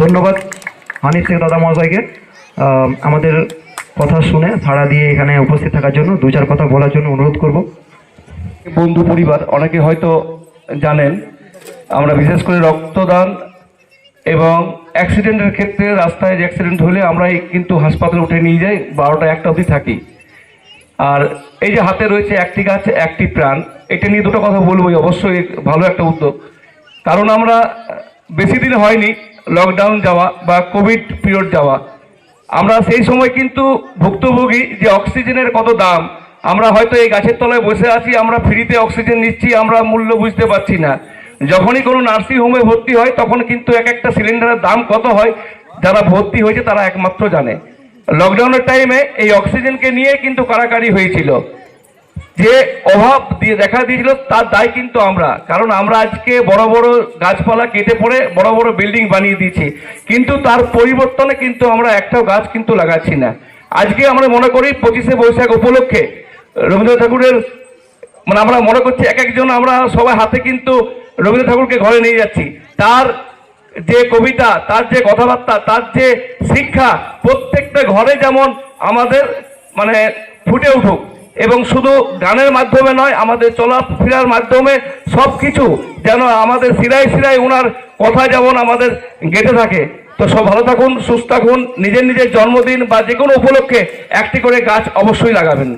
ধন্যবাদ হানিফ শেখ দাদা মহাশয়কে আমাদের কথা শুনে সাড়া দিয়ে এখানে উপস্থিত থাকার জন্য দু চার কথা বলার জন্য অনুরোধ করব। বন্ধু পরিবার অনেকে হয়তো জানেন, আমরা বিশেষ করে রক্তদান এবং অ্যাক্সিডেন্টের ক্ষেত্রে রাস্তায় যে অ্যাক্সিডেন্ট হলে আমরাই কিন্তু হাসপাতালে উঠে নিয়ে যাই, 12টা 1টা অবধি থাকি। আর এই যে হাতে রয়েছে একটি গাছ একটি প্রাণ, এটা নিয়ে দুটো কথা বলবোই, অবশ্যই ভালো একটা উদ্যোগ। কারণ আমরা বেশি দিন হয়নি লকডাউন যাওয়া বা কোভিড পিরিয়ড যাওয়া, আমরা সেই সময় কিন্তু ভুক্তভোগী যে অক্সিজেনের কত দাম, আমরা হয়তো এই গাছের তলায় বসে আছি, আমরা ফ্রিতে অক্সিজেন নিচ্ছি, আমরা মূল্য বুঝতে পারছি না। যখনই কোনো নার্সিং হোমে ভর্তি হয় তখন কিন্তু এক একটা সিলিন্ডারের দাম কত হয়, যারা ভর্তি হয়েছে তারা একমাত্র জানে। লকডাউনের টাইমে এই অক্সিজেনকে নিয়ে কিন্তু কারাকারি হয়েছিল, যে অভাব দিয়ে দেখা দিয়েছিল তার দায় কিন্তু আমরা, কারণ আমরা আজকে বড় বড় গাছপালা কেটে পড়ে বড় বড় বিল্ডিং বানিয়ে দিয়েছি, কিন্তু তার পরিবর্তনে কিন্তু আমরা একটাও গাছ কিন্তু লাগাচ্ছি না। আজকে আমরা মনে করি 25শে বৈশাখ উপলক্ষে রবীন্দ্রনাথ ঠাকুরের আমরা মনে করছি এক একজন আমরা সবাই হাতে কিন্তু রবীন্দ্রনাথ ঠাকুরকে ঘরে নিয়ে যাচ্ছি, তার যে কবিতা, তার যে কথাবার্তা, তার যে শিক্ষা প্রত্যেকটা ঘরে যেমন আমাদের ফুটে উঠুক, এবং শুধু গানের মাধ্যমে নয়, আমাদের চলাফেরার মাধ্যমে সব কিছু যেন আমাদের শিরায় শিরায় ওনার কথা যেমন আমাদের গেঁথে থাকে। তো সব ভালো থাকুন, সুস্থ থাকুন, নিজের নিজের জন্মদিন বা যে কোনো উপলক্ষে একটি করে গাছ অবশ্যই লাগাবেন।